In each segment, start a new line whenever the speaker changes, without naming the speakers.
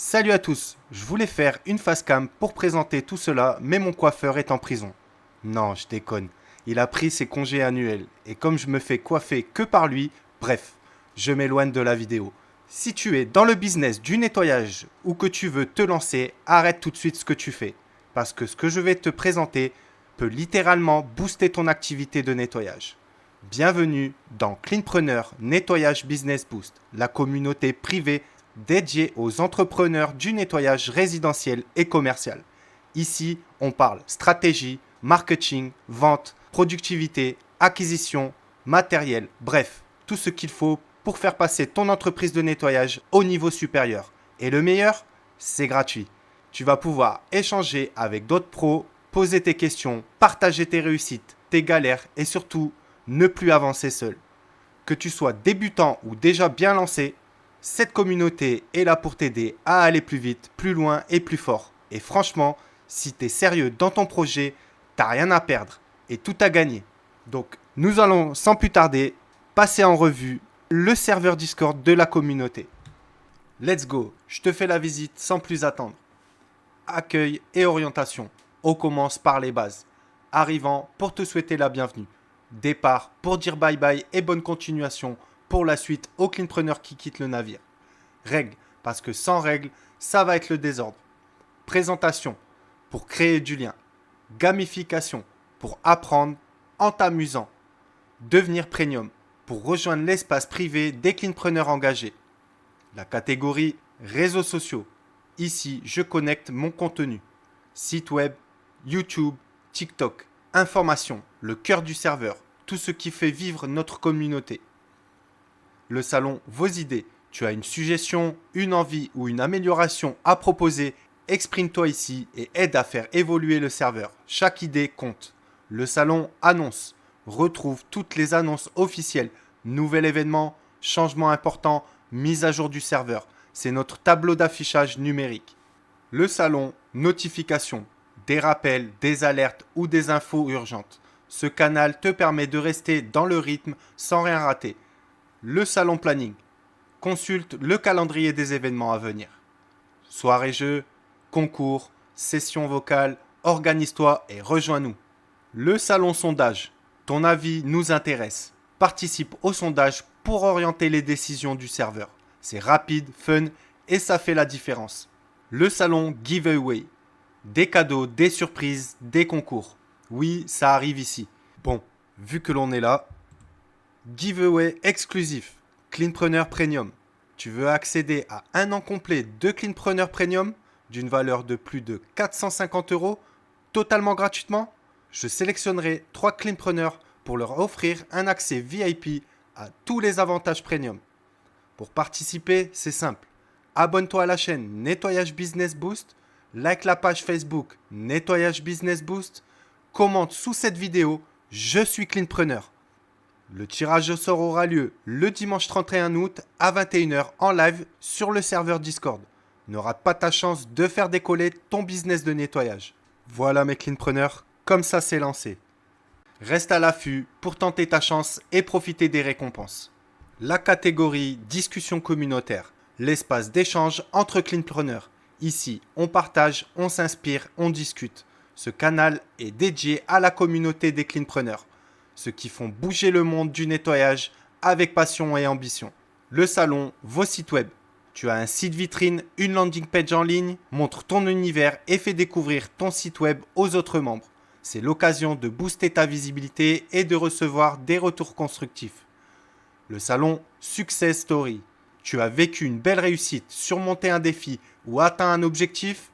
Salut à tous, je voulais faire une facecam pour présenter tout cela, mais mon coiffeur est en prison. Non, je déconne. Il a pris ses congés annuels, et comme je me fais coiffer que par lui, bref, je m'éloigne de la vidéo. Si tu es dans le business du nettoyage ou que tu veux te lancer, arrête tout de suite ce que tu fais. Parce que ce que je vais te présenter peut littéralement booster ton activité de nettoyage. Bienvenue dans Cleanpreneur Nettoyage Business Boost, la communauté privée dédiée aux entrepreneurs du nettoyage résidentiel et commercial. Ici, on parle stratégie, marketing, vente, productivité, acquisition, matériel, bref, tout ce qu'il faut pour faire passer ton entreprise de nettoyage au niveau supérieur. Et le meilleur, c'est gratuit. Tu vas pouvoir échanger avec d'autres pros, poser tes questions, partager tes réussites, tes galères et surtout ne plus avancer seul. Que tu sois débutant ou déjà bien lancé, cette communauté est là pour t'aider à aller plus vite, plus loin et plus fort. Et franchement, si tu es sérieux dans ton projet, t'as rien à perdre et tout à gagner. Donc, nous allons sans plus tarder passer en revue le serveur Discord de la communauté. Let's go, je te fais la visite sans plus attendre. Accueil et orientation. On commence par les bases. Arrivant pour te souhaiter la bienvenue. Départ pour dire bye bye et bonne continuation pour la suite aux cleanpreneurs qui quittent le navire. Règles, parce que sans règles, ça va être le désordre. Présentation, pour créer du lien. Gamification, pour apprendre en t'amusant. Devenir premium, pour rejoindre l'espace privé des cleanpreneurs engagés. La catégorie réseaux sociaux. Ici, je connecte mon contenu. Site web, YouTube, TikTok. Information, le cœur du serveur, tout ce qui fait vivre notre communauté. Le salon Vos idées. Tu as une suggestion, une envie ou une amélioration à proposer, exprime-toi ici et aide à faire évoluer le serveur. Chaque idée compte. Le salon Annonces. Retrouve toutes les annonces officielles, nouvel événement, changement important, mise à jour du serveur. C'est notre tableau d'affichage numérique. Le salon Notifications. Des rappels, des alertes ou des infos urgentes. Ce canal te permet de rester dans le rythme sans rien rater. Le salon planning. Consulte le calendrier des événements à venir. Soirée-jeux, concours, sessions vocales, organise-toi et rejoins-nous. Le salon sondage. Ton avis nous intéresse. Participe au sondage pour orienter les décisions du serveur. C'est rapide, fun et ça fait la différence. Le salon giveaway. Des cadeaux, des surprises, des concours. Oui, ça arrive ici. Bon, vu que l'on est là, giveaway exclusif, Cleanpreneur Premium. Tu veux accéder à un an complet de Cleanpreneur Premium d'une valeur de plus de 450 €, totalement gratuitement? Je sélectionnerai 3 Cleanpreneurs pour leur offrir un accès VIP à tous les avantages Premium. Pour participer, c'est simple. Abonne-toi à la chaîne Nettoyage Business Boost, like la page Facebook Nettoyage Business Boost, commente sous cette vidéo « Je suis Cleanpreneur ». Le tirage au sort aura lieu le dimanche 31 août à 21 h en live sur le serveur Discord. Ne rate pas ta chance de faire décoller ton business de nettoyage. Voilà mes Cleanpreneurs, comme ça c'est lancé. Reste à l'affût pour tenter ta chance et profiter des récompenses. La catégorie discussion communautaire, l'espace d'échange entre cleanpreneurs. Ici, on partage, on s'inspire, on discute. Ce canal est dédié à la communauté des cleanpreneurs, ceux qui font bouger le monde du nettoyage avec passion et ambition. Le salon Vos sites web. Tu as un site vitrine, une landing page en ligne, montre ton univers et fais découvrir ton site web aux autres membres. C'est l'occasion de booster ta visibilité et de recevoir des retours constructifs. Le salon Success Story. Tu as vécu une belle réussite, surmonté un défi ou atteint un objectif?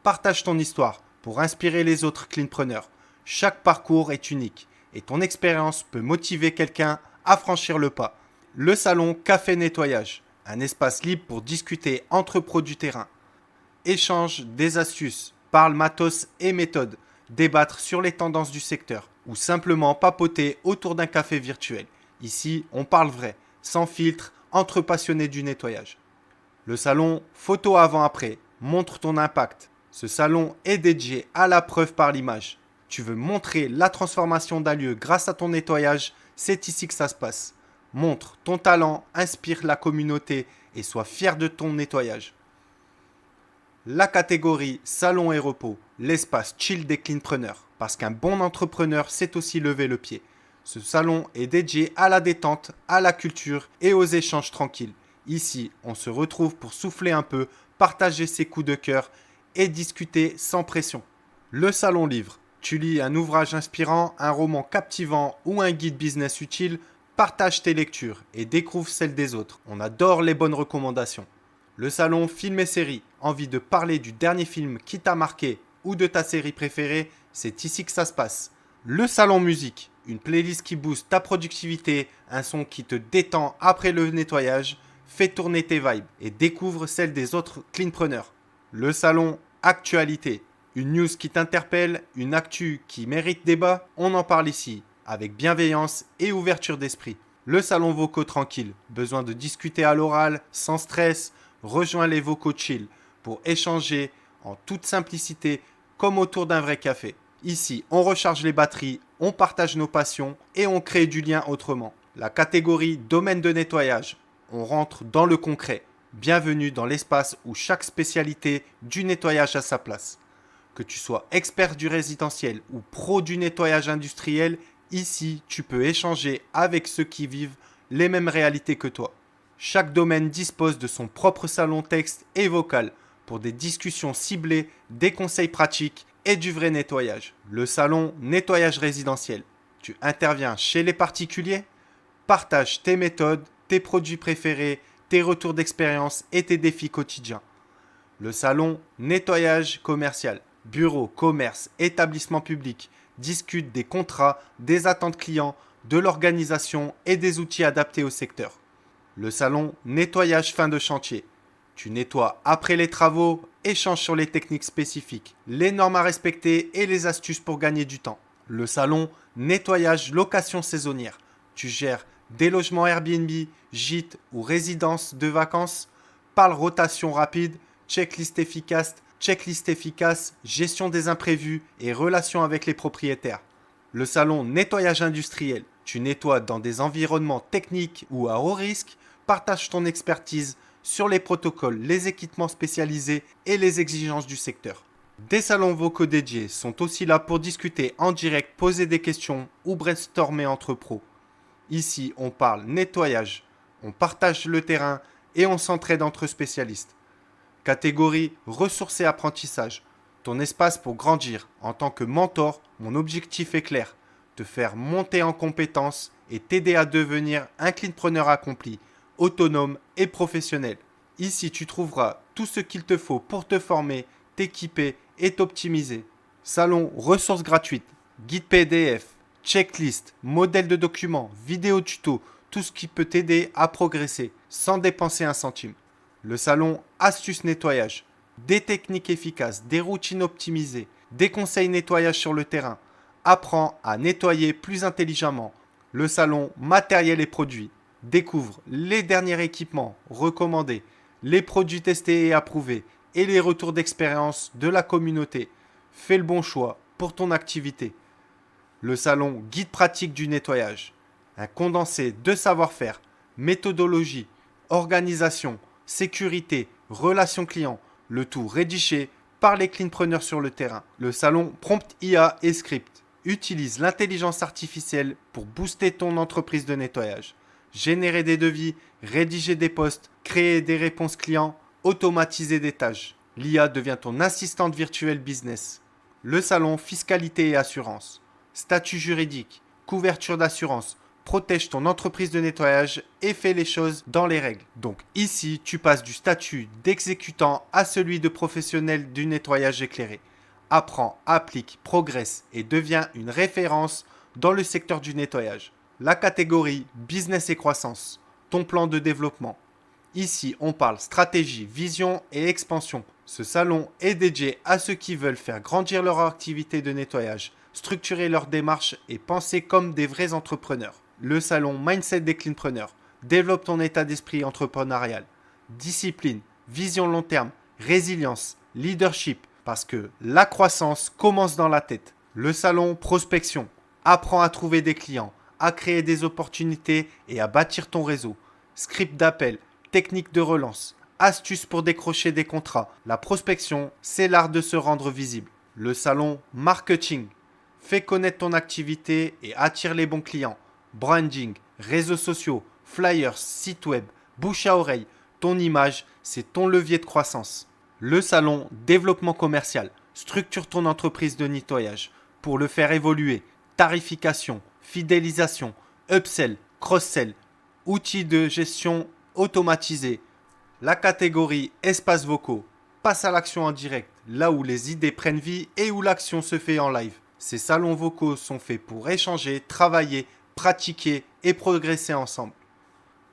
Partage ton histoire pour inspirer les autres cleanpreneurs. Chaque parcours est unique et ton expérience peut motiver quelqu'un à franchir le pas. Le salon Café Nettoyage. Un espace libre pour discuter entre pros du terrain. Échange des astuces, parle matos et méthodes, débattre sur les tendances du secteur ou simplement papoter autour d'un café virtuel. Ici, on parle vrai, sans filtre, entre passionnés du nettoyage. Le salon Photo avant-après montre ton impact. Ce salon est dédié à la preuve par l'image. Tu veux montrer la transformation d'un lieu grâce à ton nettoyage, c'est ici que ça se passe. Montre ton talent, inspire la communauté et sois fier de ton nettoyage. La catégorie salon et repos, l'espace chill des cleanpreneurs. Parce qu'un bon entrepreneur sait aussi lever le pied. Ce salon est dédié à la détente, à la culture et aux échanges tranquilles. Ici, on se retrouve pour souffler un peu, partager ses coups de cœur et discuter sans pression. Le salon livre. Tu lis un ouvrage inspirant, un roman captivant ou un guide business utile, partage tes lectures et découvre celles des autres. On adore les bonnes recommandations. Le salon film et séries. Envie de parler du dernier film qui t'a marqué ou de ta série préférée, c'est ici que ça se passe. Le salon musique. Une playlist qui booste ta productivité, un son qui te détend après le nettoyage, fais tourner tes vibes et découvre celles des autres cleanpreneurs. Le salon actualité. Une news qui t'interpelle, une actu qui mérite débat, on en parle ici, avec bienveillance et ouverture d'esprit. Le salon vocaux tranquille, besoin de discuter à l'oral, sans stress, rejoins les vocaux chill pour échanger en toute simplicité comme autour d'un vrai café. Ici, on recharge les batteries, on partage nos passions et on crée du lien autrement. La catégorie domaine de nettoyage, on rentre dans le concret. Bienvenue dans l'espace où chaque spécialité du nettoyage a sa place. Que tu sois expert du résidentiel ou pro du nettoyage industriel, ici tu peux échanger avec ceux qui vivent les mêmes réalités que toi. Chaque domaine dispose de son propre salon texte et vocal pour des discussions ciblées, des conseils pratiques et du vrai nettoyage. Le salon nettoyage résidentiel. Tu interviens chez les particuliers, partage tes méthodes, tes produits préférés, tes retours d'expérience et tes défis quotidiens. Le salon nettoyage commercial. Bureaux, commerces, établissements publics discutent des contrats, des attentes clients, de l'organisation et des outils adaptés au secteur. Le salon nettoyage fin de chantier. Tu nettoies après les travaux, échanges sur les techniques spécifiques, les normes à respecter et les astuces pour gagner du temps. Le salon nettoyage location saisonnière. Tu gères des logements Airbnb, gîtes ou résidences de vacances. Parle rotation rapide, checklist efficace, gestion des imprévus et relations avec les propriétaires. Le salon nettoyage industriel. Tu nettoies dans des environnements techniques ou à haut risque, partage ton expertise sur les protocoles, les équipements spécialisés et les exigences du secteur. Des salons vocaux dédiés sont aussi là pour discuter en direct, poser des questions ou brainstormer entre pros. Ici, on parle nettoyage, on partage le terrain et on s'entraide entre spécialistes. Catégorie ressources et apprentissage. Ton espace pour grandir. En tant que mentor, mon objectif est clair. Te faire monter en compétences et t'aider à devenir un cleanpreneur accompli, autonome et professionnel. Ici, tu trouveras tout ce qu'il te faut pour te former, t'équiper et t'optimiser. Salon ressources gratuites, guide PDF, checklist, modèle de documents, vidéo tuto, tout ce qui peut t'aider à progresser sans dépenser un centime. Le salon astuces nettoyage, des techniques efficaces, des routines optimisées, des conseils nettoyage sur le terrain. Apprends à nettoyer plus intelligemment. Le salon matériel et produits. Découvre les derniers équipements recommandés, les produits testés et approuvés et les retours d'expérience de la communauté. Fais le bon choix pour ton activité. Le salon guide pratique du nettoyage. Un condensé de savoir-faire, méthodologie, organisation, sécurité, relations clients, le tout rédigé par les cleanpreneurs sur le terrain. Le salon Prompt IA et Script utilise l'intelligence artificielle pour booster ton entreprise de nettoyage. Générer des devis, rédiger des posts, créer des réponses clients, automatiser des tâches. L'IA devient ton assistante virtuelle business. Le salon Fiscalité et Assurance. Statut juridique, couverture d'assurance, protège ton entreprise de nettoyage et fais les choses dans les règles. Donc ici, tu passes du statut d'exécutant à celui de professionnel du nettoyage éclairé. Apprends, applique, progresse et deviens une référence dans le secteur du nettoyage. La catégorie business et croissance, ton plan de développement. Ici, on parle stratégie, vision et expansion. Ce salon est dédié à ceux qui veulent faire grandir leur activité de nettoyage, structurer leur démarche et penser comme des vrais entrepreneurs. Le salon Mindset des cleanpreneurs. Développe ton état d'esprit entrepreneurial. Discipline, vision long terme, résilience, leadership. Parce que la croissance commence dans la tête. Le salon Prospection. Apprends à trouver des clients, à créer des opportunités et à bâtir ton réseau. Script d'appel, technique de relance, Astuces pour décrocher des contrats. La prospection, c'est l'art de se rendre visible. Le salon marketing. Fais connaître ton activité et attire les bons clients. Branding, réseaux sociaux, flyers, site web, bouche à oreille. Ton image, c'est ton levier de croissance. Le salon développement commercial. Structure ton entreprise de nettoyage pour le faire évoluer. Tarification, fidélisation, upsell, cross-sell, outils de gestion automatisés. La catégorie espaces vocaux passe à l'action en direct, là où les idées prennent vie et où l'action se fait en live. Ces salons vocaux sont faits pour échanger, travailler, pratiquer et progresser ensemble.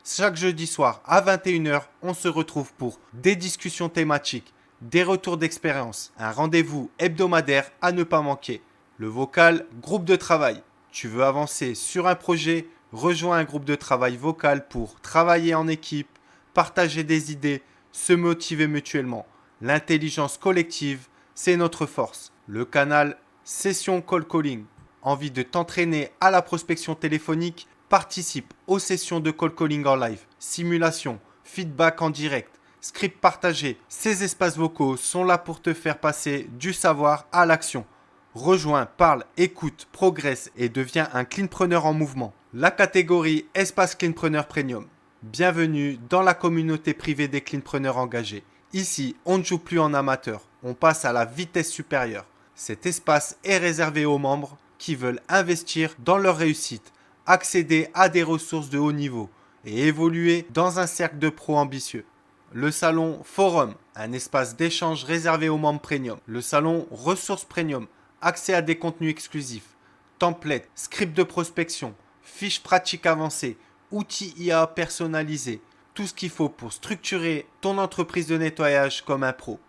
Chaque jeudi soir à 21h, on se retrouve pour des discussions thématiques, des retours d'expérience, un rendez-vous hebdomadaire à ne pas manquer. Le vocal, groupe de travail. Tu veux avancer sur un projet? Rejoins un groupe de travail vocal pour travailler en équipe, partager des idées, se motiver mutuellement. L'intelligence collective, c'est notre force. Le canal Session Call Calling. Envie de t'entraîner à la prospection téléphonique? Participe aux sessions de call calling en live, simulation, feedback en direct, script partagé. Ces espaces vocaux sont là pour te faire passer du savoir à l'action. Rejoins, parle, écoute, progresse et deviens un cleanpreneur en mouvement. La catégorie Espace Cleanpreneur Premium. Bienvenue dans la communauté privée des cleanpreneurs engagés. Ici, on ne joue plus en amateur, on passe à la vitesse supérieure. Cet espace est réservé aux membres qui veulent investir dans leur réussite, accéder à des ressources de haut niveau et évoluer dans un cercle de pros ambitieux. Le salon Forum, un espace d'échange réservé aux membres premium. Le salon Ressources Premium, accès à des contenus exclusifs, templates, scripts de prospection, fiches pratiques avancées, outils IA personnalisés, tout ce qu'il faut pour structurer ton entreprise de nettoyage comme un pro.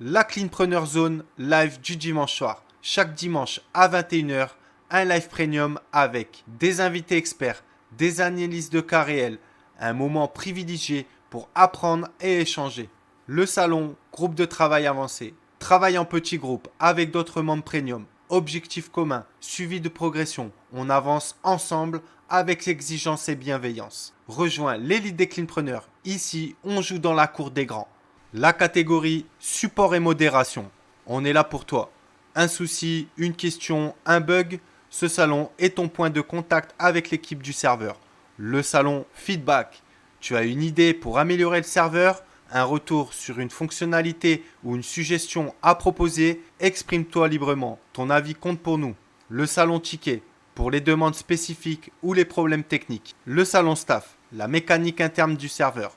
La Cleanpreneur Zone live du dimanche soir. Chaque dimanche à 21h, un live premium avec des invités experts, des analyses de cas réels, un moment privilégié pour apprendre et échanger. Le salon, groupe de travail avancé. Travail en petits groupes avec d'autres membres premium. Objectif commun, suivi de progression. On avance ensemble avec exigence et bienveillance. Rejoins l'élite des cleanpreneurs. Ici, on joue dans la cour des grands. La catégorie support et modération. On est là pour toi. Un souci, une question, un bug, ce salon est ton point de contact avec l'équipe du serveur. Le salon feedback. Tu as une idée pour améliorer le serveur, un retour sur une fonctionnalité ou une suggestion à proposer, exprime-toi librement. Ton avis compte pour nous. Le salon ticket. Pour les demandes spécifiques ou les problèmes techniques. Le salon staff. La mécanique interne du serveur.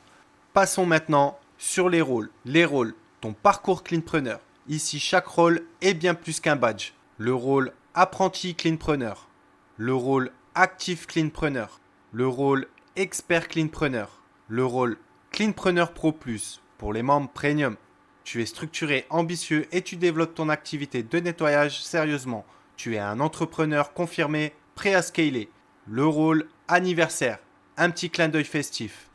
Passons maintenant sur les rôles. Les rôles, ton parcours cleanpreneur. Ici, chaque rôle est bien plus qu'un badge. Le rôle apprenti cleanpreneur. Le rôle actif cleanpreneur. Le rôle expert cleanpreneur. Le rôle cleanpreneur pro plus pour les membres premium. Tu es structuré, ambitieux et tu développes ton activité de nettoyage sérieusement. Tu es un entrepreneur confirmé, prêt à scaler. Le rôle anniversaire. Un petit clin d'œil festif.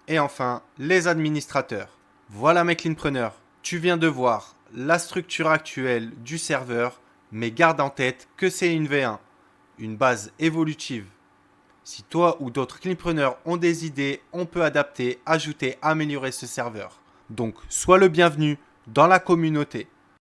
Et enfin, les administrateurs. Voilà mes cleanpreneurs, tu viens de voir la structure actuelle du serveur, mais garde en tête que c'est une V1, une base évolutive. Si toi ou d'autres cleanpreneurs ont des idées, on peut adapter, ajouter, améliorer ce serveur. Donc, sois le bienvenu dans la communauté.